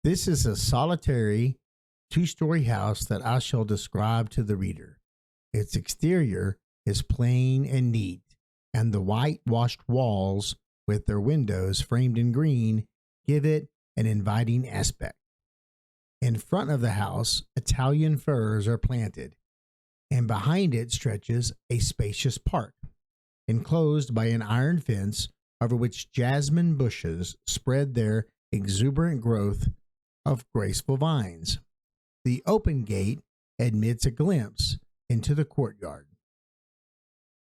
This is a solitary two-story house that I shall describe to the reader. Its exterior is plain and neat, and the whitewashed walls, with their windows framed in green, give it an inviting aspect. In front of the house, Italian firs are planted, and behind it stretches a spacious park, enclosed by an iron fence over which jasmine bushes spread their exuberant growth of graceful vines. The open gate admits a glimpse into the courtyard,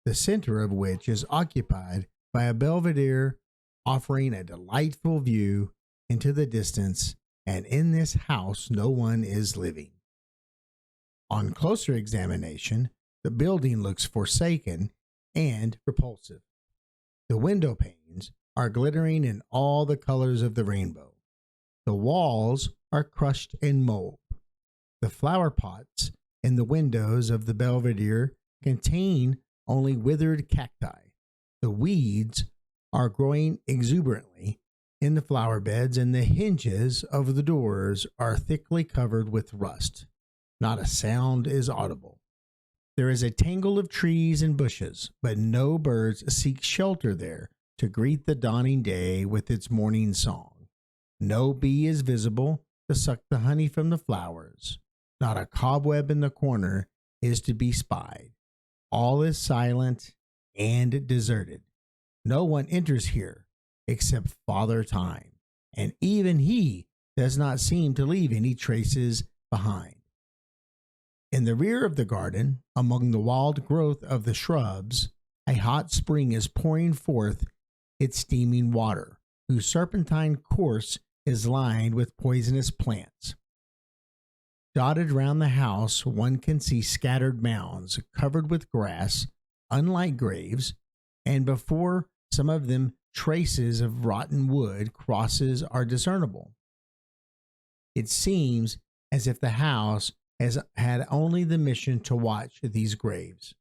the center of which is occupied by a belvedere offering a delightful view into the distance, and in this house no one is living. On closer examination, the building looks forsaken and repulsive. The window panes are glittering in all the colors of the rainbow. The walls are crushed in mold. The flower pots in the windows of the belvedere contain only withered cacti. The weeds are growing exuberantly in the flower beds, and the hinges of the doors are thickly covered with rust. Not a sound is audible. There is a tangle of trees and bushes, but no birds seek shelter there to greet the dawning day with its morning song. No bee is visible to suck the honey from the flowers. Not a cobweb in the corner is to be spied. All is silent and deserted. No one enters here except Father Time, and even he does not seem to leave any traces behind. In the rear of the garden, among the wild growth of the shrubs, a hot spring is pouring forth its steaming water, whose serpentine course is lined with poisonous plants. Dotted round the house, one can see scattered mounds covered with grass, unlike graves, and before some of them traces of rotten wood crosses are discernible. It seems as if the house has had only the mission to watch these graves,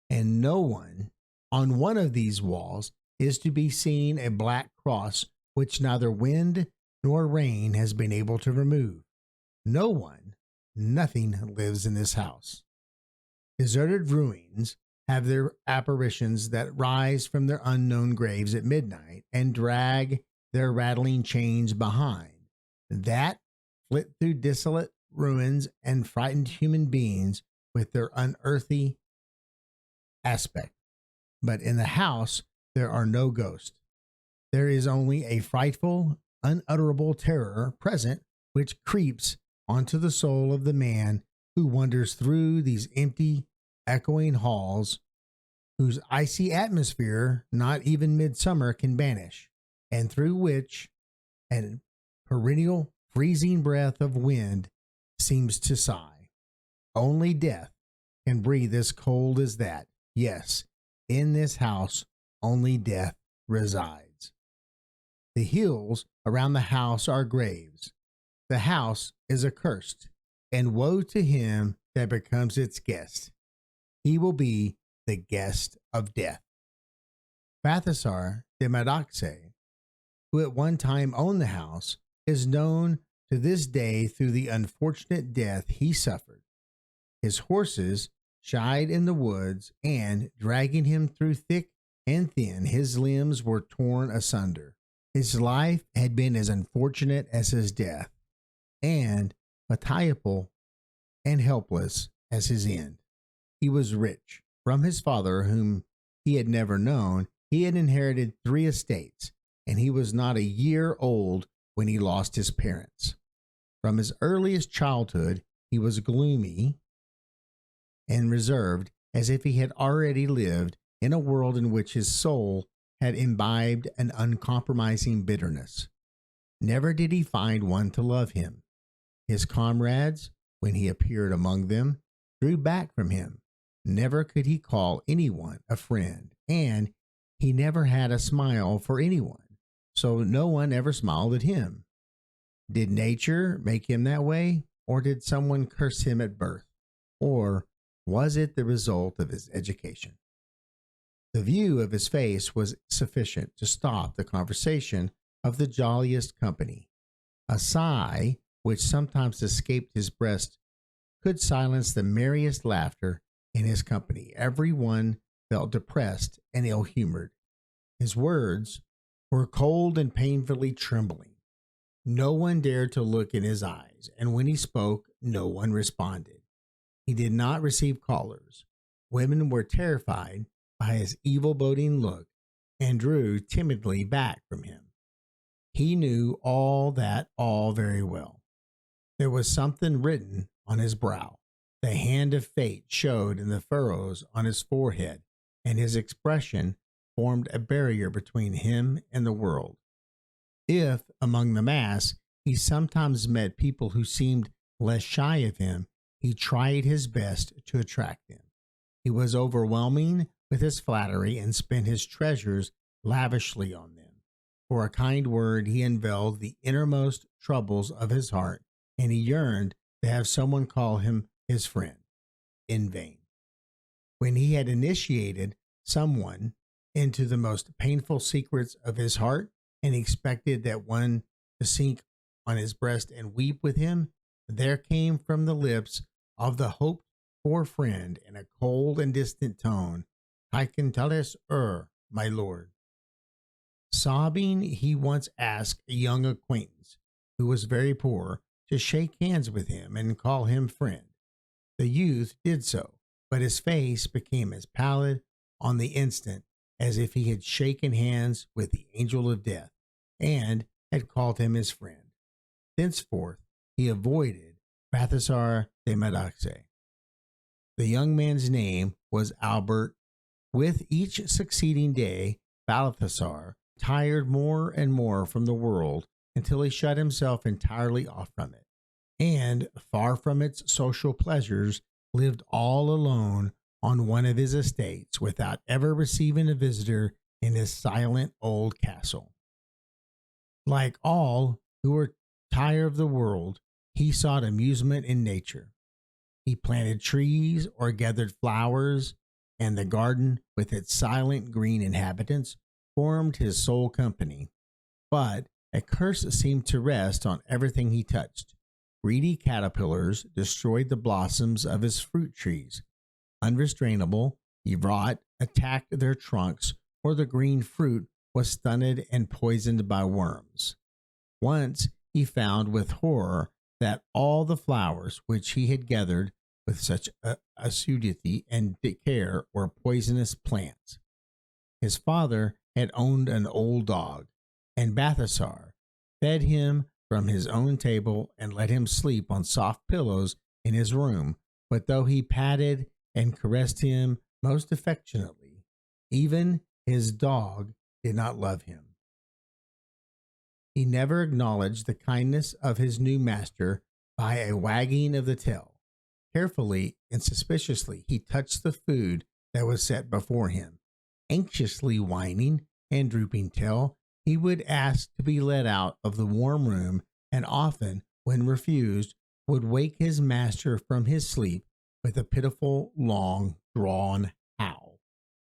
and no one on one of these walls is to be seen a black cross which neither wind nor rain has been able to remove. No one, nothing lives in this house. Deserted ruins have their apparitions that rise from their unknown graves at midnight and drag their rattling chains behind, that flit through desolate ruins and frightened human beings with their unearthly aspect. But in the house there are no ghosts. There is only a frightful, unutterable terror present which creeps onto the soul of the man who wanders through these empty, echoing halls, whose icy atmosphere not even midsummer can banish, and through which a perennial freezing breath of wind seems to sigh. Only death can breathe as cold as that. Yes, in this house only death resides. The hills around the house are graves. The house is accursed, and woe to him that becomes its guest. He will be the guest of death. Balthasar de Madaxe, who at one time owned the house, is known to this day through the unfortunate death he suffered. His horses shied in the woods, and, dragging him through thick and thin, his limbs were torn asunder. His life had been as unfortunate as his death, and pitiable and helpless as his end. He was rich. From his father, whom he had never known, he had inherited 3 estates, and he was not a year old when he lost his parents. From his earliest childhood, he was gloomy and reserved, as if he had already lived in a world in which his soul had imbibed an uncompromising bitterness. Never did he find one to love him. His comrades, when he appeared among them, drew back from him. Never could he call anyone a friend, and he never had a smile for anyone, so no one ever smiled at him. Did nature make him that way, or did someone curse him at birth, or was it the result of his education? The view of his face was sufficient to stop the conversation of the jolliest company. A sigh which sometimes escaped his breast, could silence the merriest laughter in his company. Everyone felt depressed and ill-humored. His words were cold and painfully trembling. No one dared to look in his eyes, and when he spoke, no one responded. He did not receive callers. Women were terrified by his evil-boding look and drew timidly back from him. He knew all very well. There was something written on his brow. The hand of fate showed in the furrows on his forehead, and his expression formed a barrier between him and the world. If, among the mass, he sometimes met people who seemed less shy of him, he tried his best to attract them. He was overwhelming with his flattery and spent his treasures lavishly on them. For a kind word, he unveiled the innermost troubles of his heart, and he yearned to have someone call him his friend. In vain. When he had initiated someone into the most painful secrets of his heart, and expected that one to sink on his breast and weep with him, there came from the lips of the hoped-for friend in a cold and distant tone, "I can tell us, my lord." Sobbing, he once asked a young acquaintance, who was very poor, to shake hands with him and call him friend. The youth did so, but his face became as pallid on the instant as if he had shaken hands with the angel of death, and had called him his friend. Thenceforth he avoided Balthasar de Madaxe. The young man's name was Albert. With each succeeding day, Balthasar tired more and more from the world until he shut himself entirely off from it, and, far from its social pleasures, lived all alone on one of his estates without ever receiving a visitor in his silent old castle. Like all who were tired of the world, he sought amusement in nature. He planted trees or gathered flowers, and the garden, with its silent green inhabitants, formed his sole company. But a curse seemed to rest on everything he touched. Greedy caterpillars destroyed the blossoms of his fruit trees. Unrestrainable, he attacked their trunks, or the green fruit was stunted and poisoned by worms. Once he found with horror that all the flowers which he had gathered with such assiduity and care were poisonous plants. His father had owned an old dog, and Balthasar fed him from his own table and let him sleep on soft pillows in his room. But though he patted and caressed him most affectionately, even his dog did not love him. He never acknowledged the kindness of his new master by a wagging of the tail. Carefully and suspiciously he touched the food that was set before him. Anxiously whining and drooping tail, he would ask to be let out of the warm room, and often, when refused, would wake his master from his sleep with a pitiful, long-drawn howl.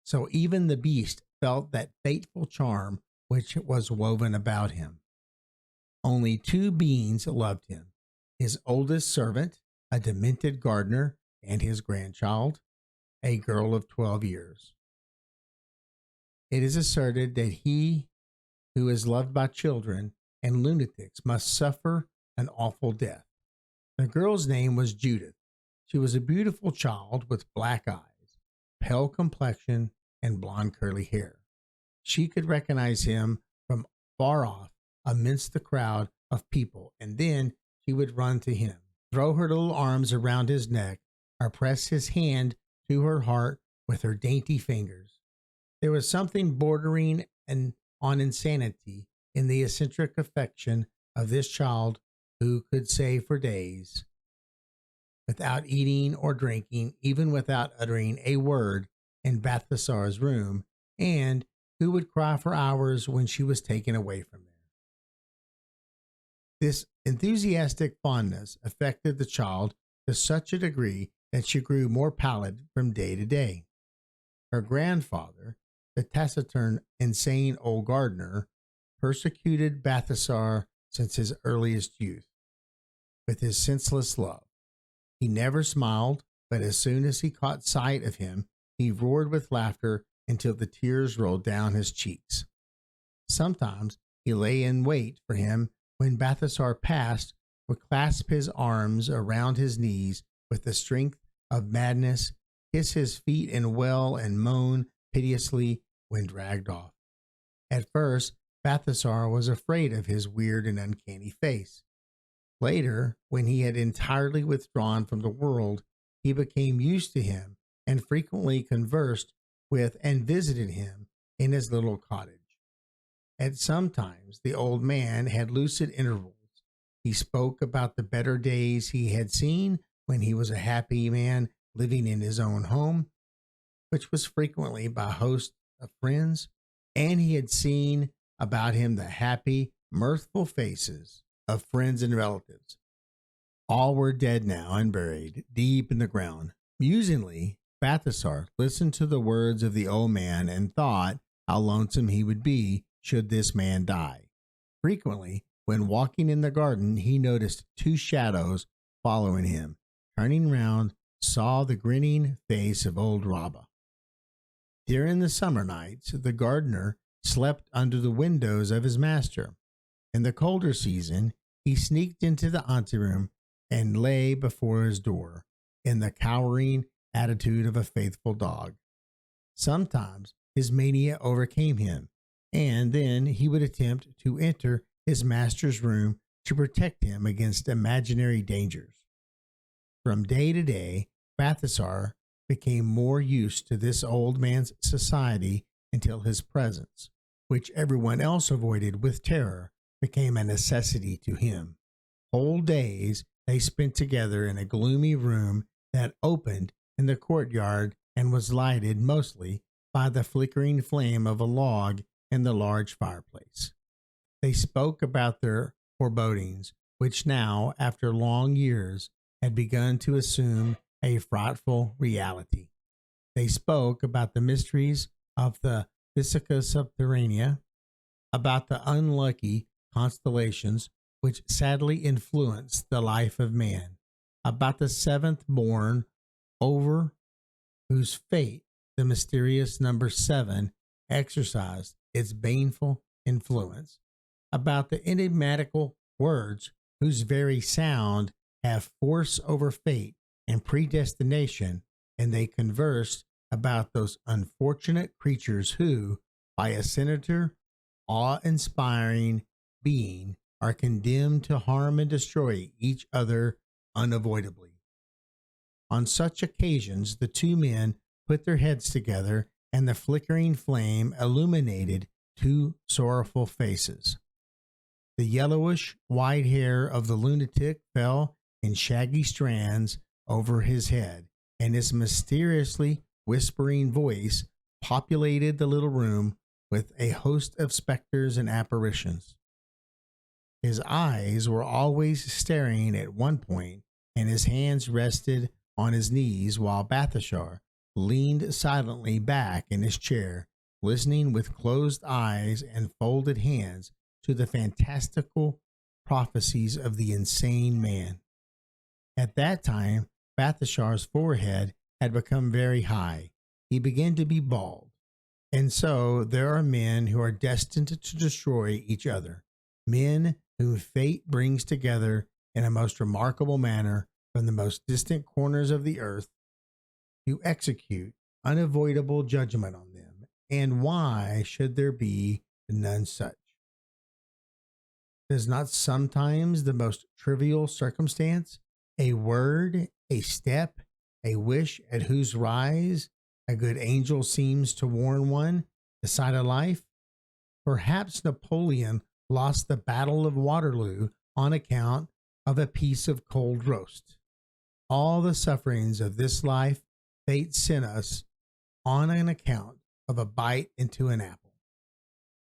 So even the beast felt that fateful charm which was woven about him. Only two beings loved him: his oldest servant, a demented gardener, and his grandchild, a girl of 12 years. It is asserted that he who is loved by children and lunatics must suffer an awful death. The girl's name was Judith. She was a beautiful child with black eyes, pale complexion, and blonde curly hair. She could recognize him from far off amidst the crowd of people, and then she would run to him, throw her little arms around his neck, or press his hand to her heart with her dainty fingers. There was something bordering on insanity in the eccentric affection of this child, who could say for days, without eating or drinking, even without uttering a word, in Balthasar's room, and who would cry for hours when she was taken away from there. This enthusiastic fondness affected the child to such a degree that she grew more pallid from day to day. Her grandfather, the taciturn, insane old gardener, persecuted Balthasar since his earliest youth. with his senseless love. He never smiled, but as soon as he caught sight of him, he roared with laughter until the tears rolled down his cheeks. Sometimes he lay in wait for him when Balthasar passed, would clasp his arms around his knees with the strength of madness, kiss his feet and wail and moan piteously when dragged off. At first, Balthasar was afraid of his weird and uncanny face. Later, when he had entirely withdrawn from the world, he became used to him and frequently conversed with and visited him in his little cottage. At some times, the old man had lucid intervals. He spoke about the better days he had seen when he was a happy man living in his own home, which was frequently by a host of friends, and he had seen about him the happy, mirthful faces of friends and relatives. All were dead now and buried deep in the ground. Musingly, Balthasar listened to the words of the old man and thought how lonesome he would be should this man die. Frequently, when walking in the garden, he noticed two shadows following him. Turning round, saw the grinning face of old Rabba. During the summer nights, the gardener slept under the windows of his master. In the colder season, he sneaked into the anteroom and lay before his door in the cowering attitude of a faithful dog. Sometimes his mania overcame him, and then he would attempt to enter his master's room to protect him against imaginary dangers. From day to day, Balthasar became more used to this old man's society until his presence, which everyone else avoided with terror, became a necessity to him. Whole days they spent together in a gloomy room that opened in the courtyard and was lighted mostly by the flickering flame of a log in the large fireplace. They spoke about their forebodings, which now, after long years, had begun to assume a frightful reality. They spoke about the mysteries of the Vesica Subterranea, about the unlucky constellations which sadly influence the life of man, about the seventh born over whose fate the mysterious number 7 exercised its baneful influence, about the enigmatical words whose very sound have force over fate and predestination, and they conversed about those unfortunate creatures who, by a sinister, awe-inspiring being, are condemned to harm and destroy each other unavoidably. On such occasions, the two men put their heads together, and the flickering flame illuminated two sorrowful faces. The yellowish white hair of the lunatic fell in shaggy strands over his head, and his mysteriously whispering voice populated the little room with a host of specters and apparitions. His eyes were always staring at one point, and his hands rested on his knees, while Balthasar leaned silently back in his chair, listening with closed eyes and folded hands to the fantastical prophecies of the insane man. At that time, Balthasar's forehead had become very high. He began to be bald. And so there are men who are destined to destroy each other, men whom fate brings together in a most remarkable manner from the most distant corners of the earth to execute unavoidable judgment on them. And why should there be none such? Does not sometimes the most trivial circumstance, a word, a step, a wish at whose rise a good angel seems to warn one, decide a life? Perhaps Napoleon lost the Battle of Waterloo on account of a piece of cold roast. All the sufferings of this life fate sent us on an account of a bite into an apple.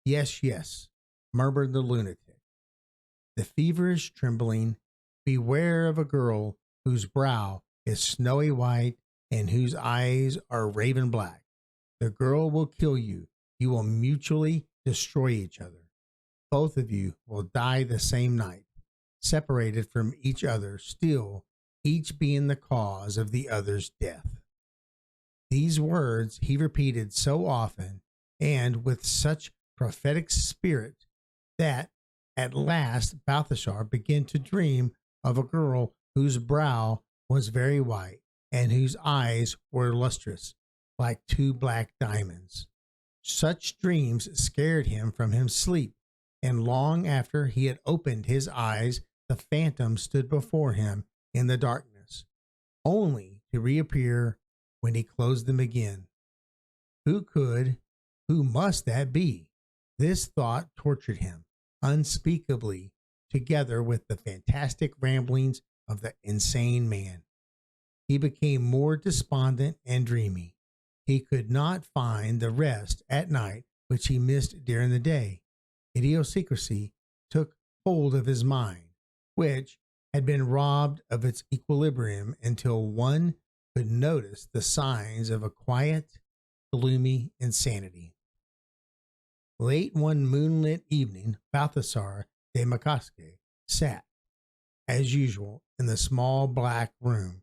Yes, yes, murmured the lunatic. The feverish trembling, beware of a girl whose brow is snowy white and whose eyes are raven black. The girl will kill you. You will mutually destroy each other. Both of you will die the same night. separated from each other, still each being the cause of the other's death. These words he repeated so often and with such prophetic spirit that at last Balthasar began to dream of a girl whose brow was very white and whose eyes were lustrous like two black diamonds. Such dreams scared him from his sleep, and long after he had opened his eyes, the phantom stood before him in the darkness, only to reappear when he closed them again. Who must that be? This thought tortured him unspeakably, together with the fantastic ramblings of the insane man. He became more despondent and dreamy. He could not find the rest at night which he missed during the day. Idiosyncrasy took hold of his mind, which had been robbed of its equilibrium until one could notice the signs of a quiet, gloomy insanity. Late one moonlit evening, Balthasar de Macaske sat, as usual, in the small black room.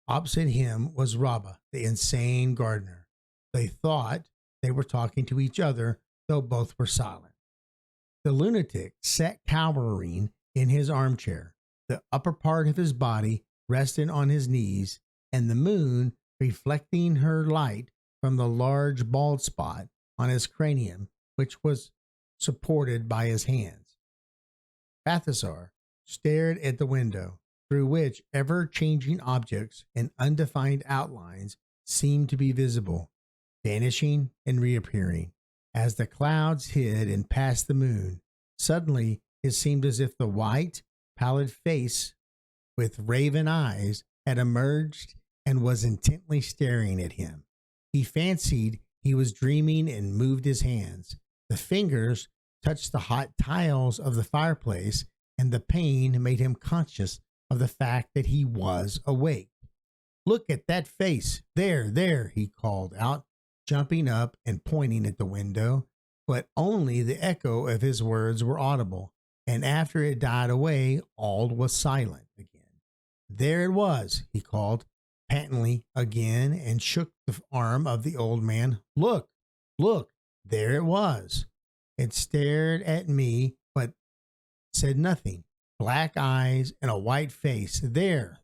Opposite him was Rabba, the insane gardener. They thought they were talking to each other, though both were silent. The lunatic sat cowering in his armchair, the upper part of his body resting on his knees, and the moon reflecting her light from the large bald spot on his cranium, which was supported by his hands. Balthasar stared at the window, through which ever-changing objects and undefined outlines seemed to be visible, vanishing and reappearing. As the clouds hid and passed the moon, suddenly it seemed as if the white, pallid face with raven eyes had emerged and was intently staring at him. He fancied he was dreaming and moved his hands. The fingers touched the hot tiles of the fireplace, and the pain made him conscious of the fact that he was awake. "Look at that face! There, he called out, jumping up and pointing at the window. But only the echo of his words were audible, and after it died away, all was silent again. "There it was," he called, pantingly again, and shook the arm of the old man. Look, there it was. It stared at me, but said nothing. Black eyes and a white face. There.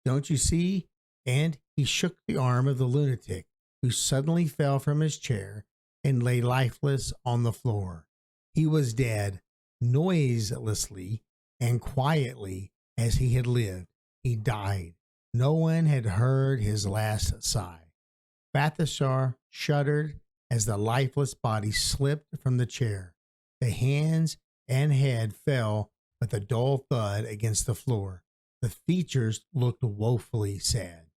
Don't you see?" And he shook the arm of the lunatic, who suddenly fell from his chair and lay lifeless on the floor. He was dead, noiselessly and quietly as he had lived. He died. No one had heard his last sigh. Balthasar shuddered as the lifeless body slipped from the chair. The hands and head fell with a dull thud against the floor. The features looked woefully sad.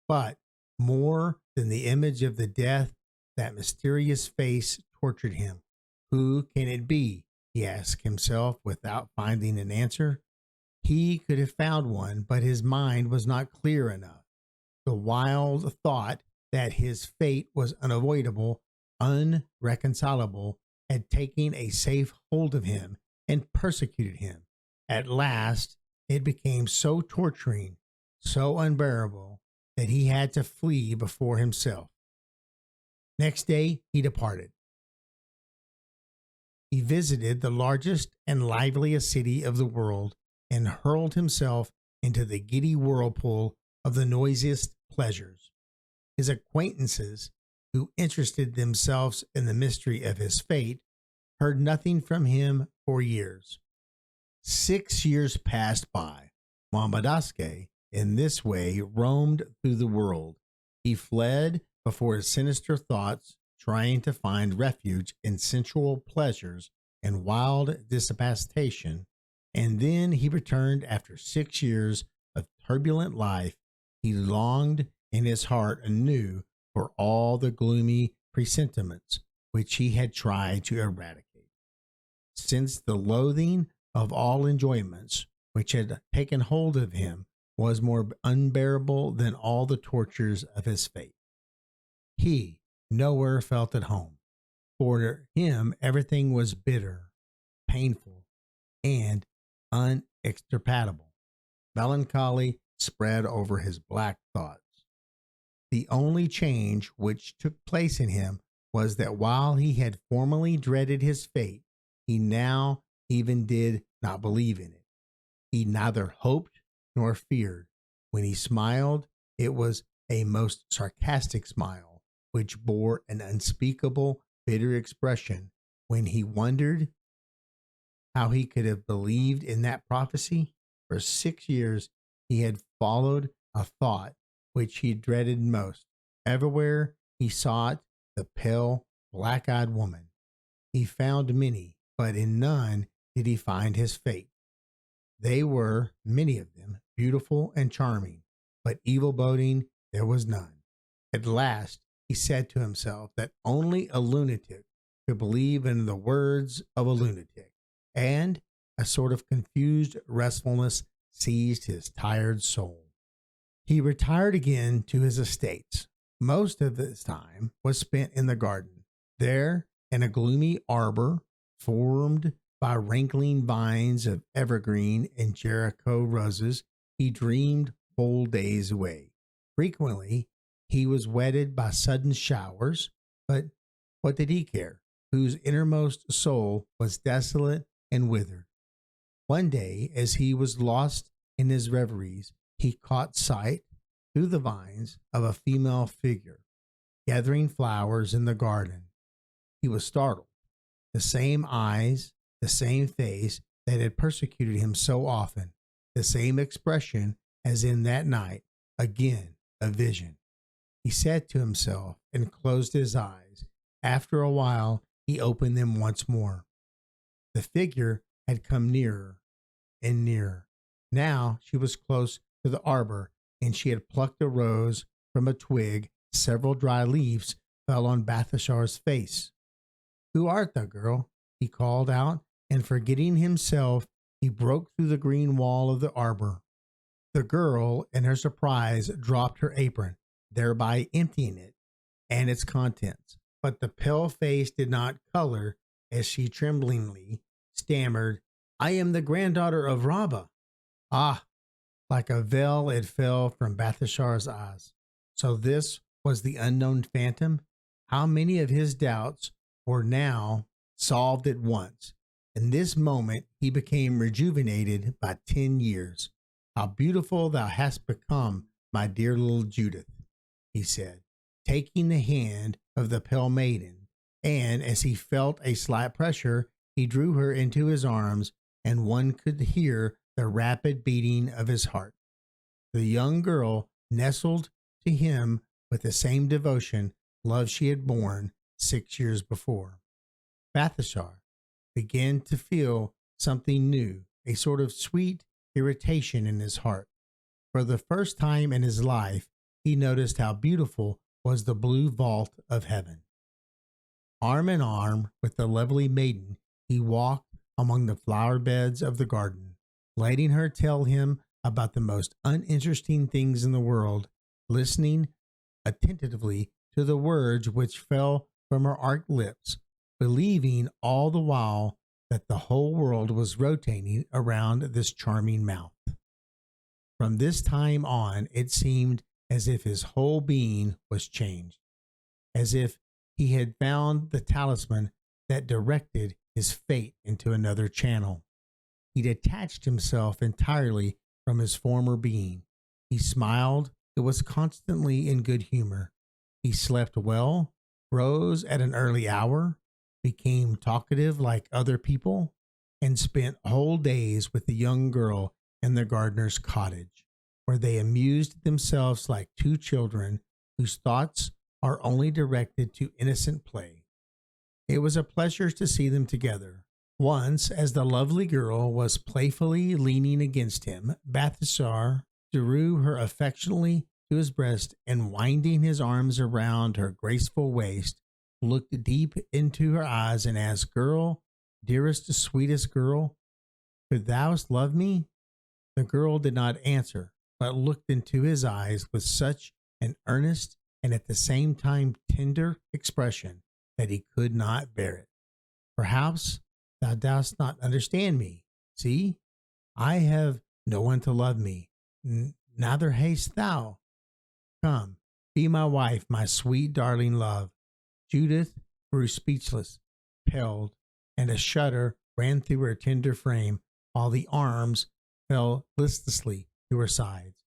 But more than the image of the death, that mysterious face tortured him. Who can it be? He asked himself without finding an answer. He could have found one, but his mind was not clear enough. The wild thought that his fate was unavoidable, unreconcilable, had taken a safe hold of him and persecuted him. At last, it became so torturing, so unbearable, that he had to flee before himself. Next day, he departed. He visited the largest and liveliest city of the world and hurled himself into the giddy whirlpool of the noisiest pleasures. His acquaintances, who interested themselves in the mystery of his fate, heard nothing from him for years. 6 years passed by. Mombadaske, in this way, roamed through the world. He fled before his sinister thoughts, trying to find refuge in sensual pleasures and wild dissipation, and then he returned after 6 years of turbulent life. He longed in his heart anew for all the gloomy presentiments which he had tried to eradicate. Since the loathing of all enjoyments which had taken hold of him was more unbearable than all the tortures of his fate, he nowhere felt at home. For him everything was bitter, painful, and unextirpable. Melancholy spread over his black thoughts. The only change which took place in him was that while he had formerly dreaded his fate, he now even did not believe in it. He neither hoped nor feared. When he smiled, it was a most sarcastic smile, which bore an unspeakable, bitter expression. When he wondered how he could have believed in that prophecy, for 6 years he had followed a thought which he dreaded most. Everywhere he sought the pale, black-eyed woman. He found many, but in none did he find his fate. They were, many of them, beautiful and charming, but evil boding there was none. At last he said to himself that only a lunatic could believe in the words of a lunatic, and a sort of confused restfulness seized his tired soul. He retired again to his estates. Most of his time was spent in the garden. There, in a gloomy arbor formed by rankling vines of evergreen and Jericho roses, he dreamed whole days away. Frequently, he was wetted by sudden showers, but what did he care, whose innermost soul was desolate and withered? One day, as he was lost in his reveries, he caught sight, through the vines, of a female figure gathering flowers in the garden. He was startled. The same eyes, the same face that had persecuted him so often, the same expression as in that night, again a vision. He said to himself and closed his eyes. After a while, he opened them once more. The figure had come nearer and nearer. Now she was close to the arbor, and she had plucked a rose from a twig. Several dry leaves fell on Balthasar's face. "Who art thou, girl?" he called out, and forgetting himself, he broke through the green wall of the arbor. The girl, in her surprise, dropped her apron, thereby emptying it and its contents. But the pale face did not color as she tremblingly stammered, "I am the granddaughter of Rabba." Ah! Like a veil it fell from Balthasar's eyes. So this was the unknown phantom? How many of his doubts were now solved at once? In this moment he became rejuvenated by 10 years. "How beautiful thou hast become, my dear little Judith," he said, taking the hand of the pale maiden, and as he felt a slight pressure, he drew her into his arms, and one could hear the rapid beating of his heart. The young girl nestled to him with the same devotion, love she had borne 6 years before. Balthasar began to feel something new, a sort of sweet irritation in his heart. For the first time in his life, he noticed how beautiful was the blue vault of heaven. Arm in arm with the lovely maiden, he walked among the flower beds of the garden, letting her tell him about the most uninteresting things in the world, listening attentively to the words which fell from her arched lips, believing all the while that the whole world was rotating around this charming mouth. From this time on, it seemed as if his whole being was changed, as if he had found the talisman that directed his fate into another channel. He detached himself entirely from his former being. He smiled, and was constantly in good humor. He slept well, rose at an early hour, became talkative like other people, and spent whole days with the young girl in the gardener's cottage, where they amused themselves like two children whose thoughts are only directed to innocent play. It was a pleasure to see them together. Once, as the lovely girl was playfully leaning against him, Balthasar drew her affectionately to his breast and, winding his arms around her graceful waist, looked deep into her eyes and asked, "Girl, dearest, sweetest girl, could thou love me?" The girl did not answer, but looked into his eyes with such an earnest and at the same time tender expression that he could not bear it. "Perhaps thou dost not understand me. See, I have no one to love me, neither hast thou. Come, be my wife, my sweet darling love. Judith grew speechless, paled, and a shudder ran through her tender frame, while the arms fell listlessly to her sides.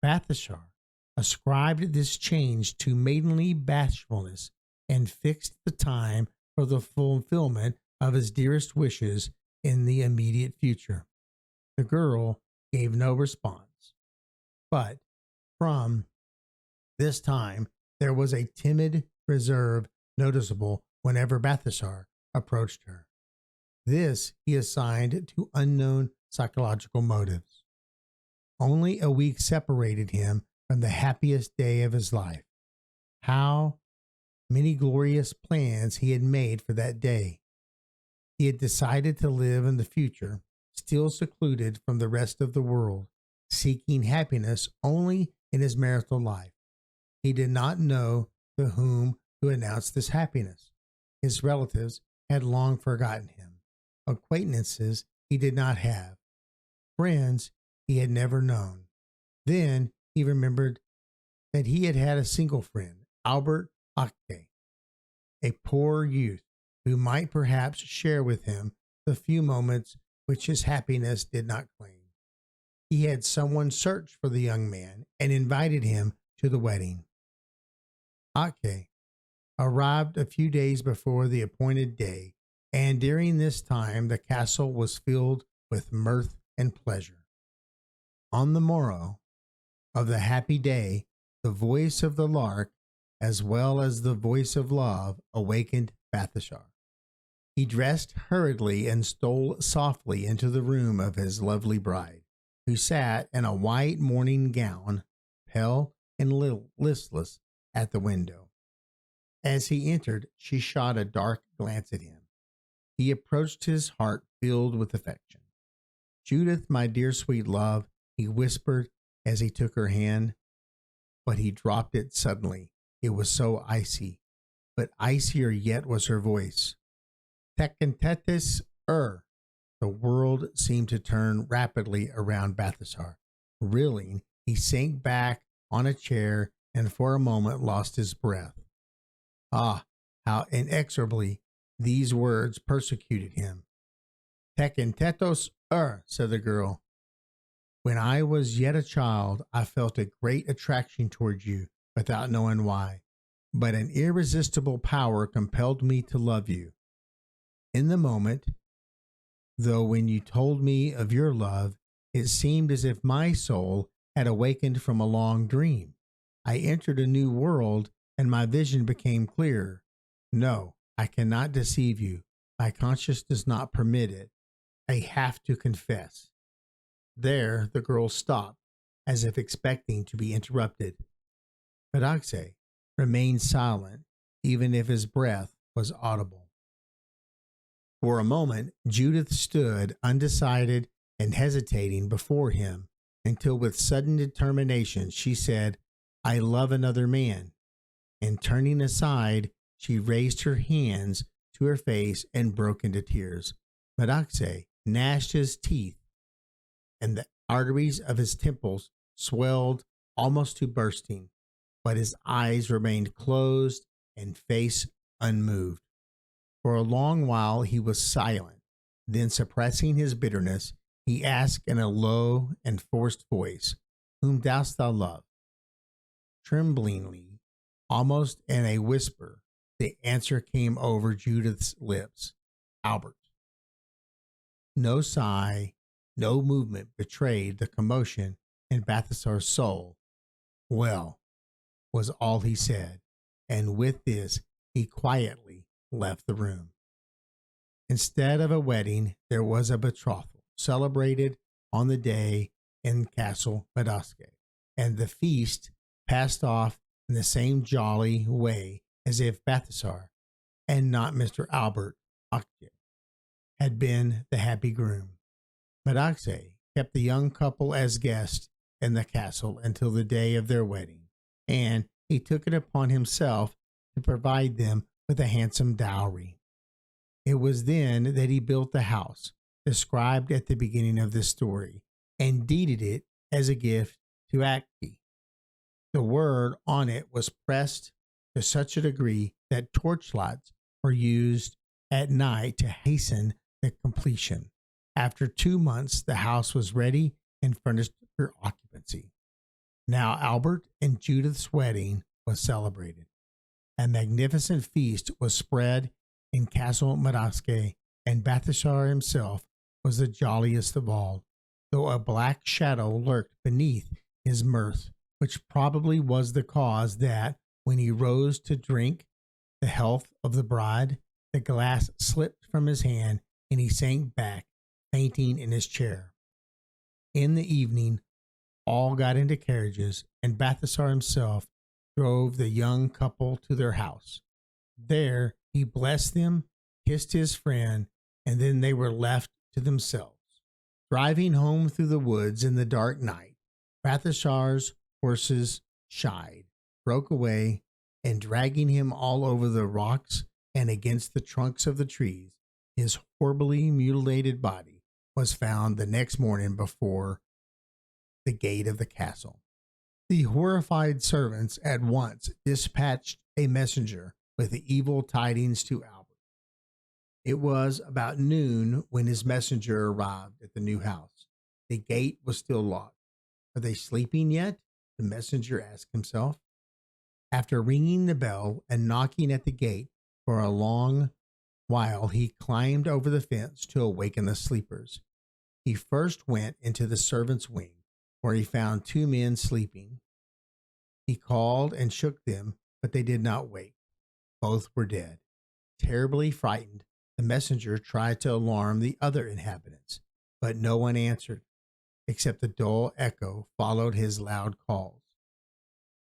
Balthasar ascribed this change to maidenly bashfulness and fixed the time for the fulfillment of his dearest wishes in the immediate future. The girl gave no response, but from this time there was a timid reserve noticeable whenever Balthasar approached her. This he assigned to unknown psychological motives. Only a week separated him from the happiest day of his life. How many glorious plans he had made for that day. He had decided to live in the future, still secluded from the rest of the world, seeking happiness only in his marital life. He did not know to whom to announce this happiness. His relatives had long forgotten him. Acquaintances he did not have. Friends he had never known. Then he remembered that he had had a single friend, Albert Acte, a poor youth who might perhaps share with him the few moments which his happiness did not claim. He had someone search for the young man and invited him to the wedding. Acte arrived a few days before the appointed day, and during this time the castle was filled with mirth and pleasure. On the morrow of the happy day, the voice of the lark, as well as the voice of love, awakened Balthasar. He dressed hurriedly and stole softly into the room of his lovely bride, who sat in a white morning gown, pale and listless, at the window. As he entered, she shot a dark glance at him. He approached, his heart filled with affection. "Judith, my dear sweet love," he whispered as he took her hand, but he dropped it suddenly. It was so icy, but icier yet was her voice. "Tekentetes The world seemed to turn rapidly around Balthasar. Reeling, he sank back on a chair and for a moment lost his breath. Ah, how inexorably these words persecuted him. "Tekentetos said the girl. "When I was yet a child, I felt a great attraction towards you without knowing why, but an irresistible power compelled me to love you. In the moment, though when you told me of your love, it seemed as if my soul had awakened from a long dream. I entered a new world and my vision became clearer. No, I cannot deceive you. My conscience does not permit it. I have to confess." There the girl stopped, as if expecting to be interrupted. But Akse remained silent, even if his breath was audible. For a moment, Judith stood undecided and hesitating before him, until with sudden determination she said, "I love another man." And turning aside, she raised her hands to her face and broke into tears. But Akse gnashed his teeth, and the arteries of his temples swelled almost to bursting, but his eyes remained closed and face unmoved. For a long while he was silent. Then, suppressing his bitterness, he asked in a low and forced voice, "Whom dost thou love?" Tremblingly, almost in a whisper, the answer came over Judith's lips, "Albert." No sigh, no movement betrayed the commotion in Balthasar's soul. "Well," was all he said, and with this he quietly left the room. Instead of a wedding, there was a betrothal, celebrated on the day in Castle Medoske, and the feast passed off in the same jolly way as if Balthasar, and not Mr. Albert Acte, had been the happy groom. Medoske kept the young couple as guests in the castle until the day of their wedding, and he took it upon himself to provide them with a handsome dowry. It was then that he built the house, described at the beginning of this story and deeded it as a gift to Acti. The word on it was pressed to such a degree that torchlights were used at night to hasten the completion. After 2 months, the house was ready and furnished for occupancy. Now Albert and Judith's wedding was celebrated. A magnificent feast was spread in Castle Madaske, and Balthasar himself was the jolliest of all, though a black shadow lurked beneath his mirth, which probably was the cause that, when he rose to drink the health of the bride, the glass slipped from his hand and he sank back, fainting in his chair. In the evening, all got into carriages, and Balthasar himself drove the young couple to their house. There he blessed them, kissed his friend, and then they were left to themselves. Driving home through the woods in the dark night, Balthasar's horses shied, broke away, and dragging him all over the rocks and against the trunks of the trees, his horribly mutilated body was found the next morning before the gate of the castle. The horrified servants at once dispatched a messenger with the evil tidings to Albert. It was about noon when his messenger arrived at the new house. The gate was still locked. Are they sleeping yet? The messenger asked himself. After ringing the bell and knocking at the gate for a long while, he climbed over the fence to awaken the sleepers. He first went into the servants' wing, where he found 2 men sleeping. He called and shook them, but they did not wake. Both were dead. Terribly frightened, the messenger tried to alarm the other inhabitants, but no one answered, except the dull echo followed his loud calls.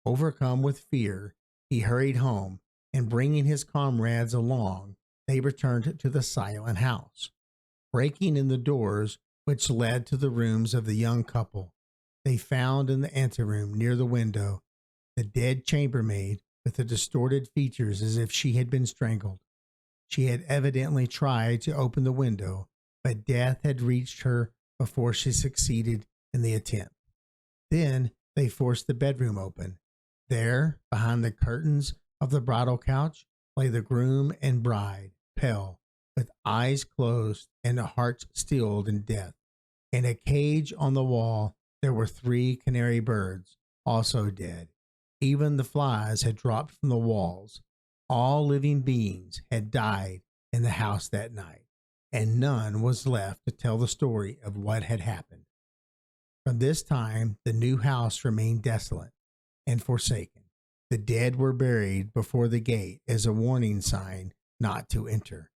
Overcome with fear, he hurried home, and bringing his comrades along, they returned to the silent house. Breaking in the doors which led to the rooms of the young couple, they found in the anteroom near the window the dead chambermaid with the distorted features as if she had been strangled. She had evidently tried to open the window, but death had reached her before she succeeded in the attempt. Then they forced the bedroom open. There, behind the curtains of the bridal couch, lay the groom and bride, pale, with eyes closed and hearts stilled in death. In a cage on the wall, there were 3 canary birds, also dead. Even the flies had dropped from the walls. All living beings had died in the house that night, and none was left to tell the story of what had happened. From this time, the new house remained desolate and forsaken. The dead were buried before the gate as a warning sign not to enter.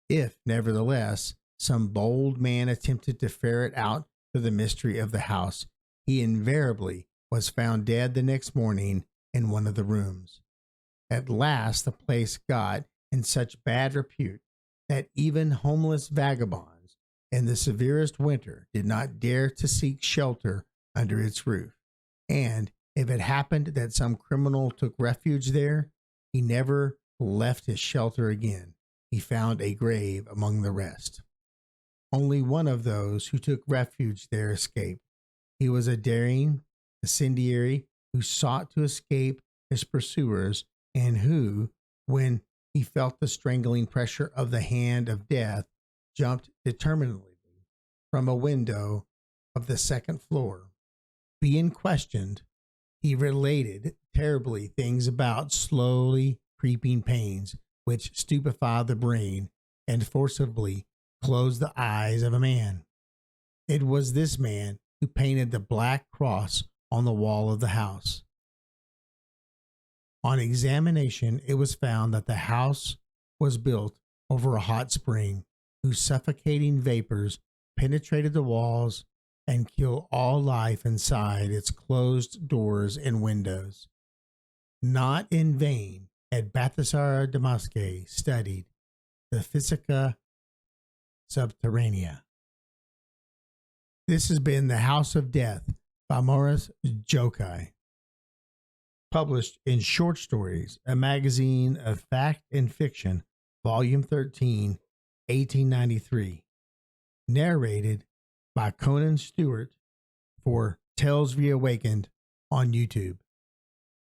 If, nevertheless, some bold man attempted to ferret out the mystery of the house, he invariably was found dead the next morning in one of the rooms. At last the place got in such bad repute that even homeless vagabonds in the severest winter did not dare to seek shelter under its roof. And if it happened that some criminal took refuge there, he never left his shelter again. He found a grave among the rest. Only one of those who took refuge there escaped. He was a daring incendiary who sought to escape his pursuers, and who, when he felt the strangling pressure of the hand of death, jumped determinedly from a window of the 2nd floor. Being questioned, he related terribly things about slowly creeping pains which stupefy the brain and forcibly close the eyes of a man. It was this man who painted the black cross on the wall of the house. On examination, it was found that the house was built over a hot spring whose suffocating vapors penetrated the walls and killed all life inside its closed doors and windows. Not in vain had Balthasar Damasque studied the Physica Subterranea. This has been The House of Death by Maurus Jokai, published in Short Stories, a magazine of fact and fiction, Volume 13, 1893. narrated by Conan Stewart for Tales Reawakened on YouTube.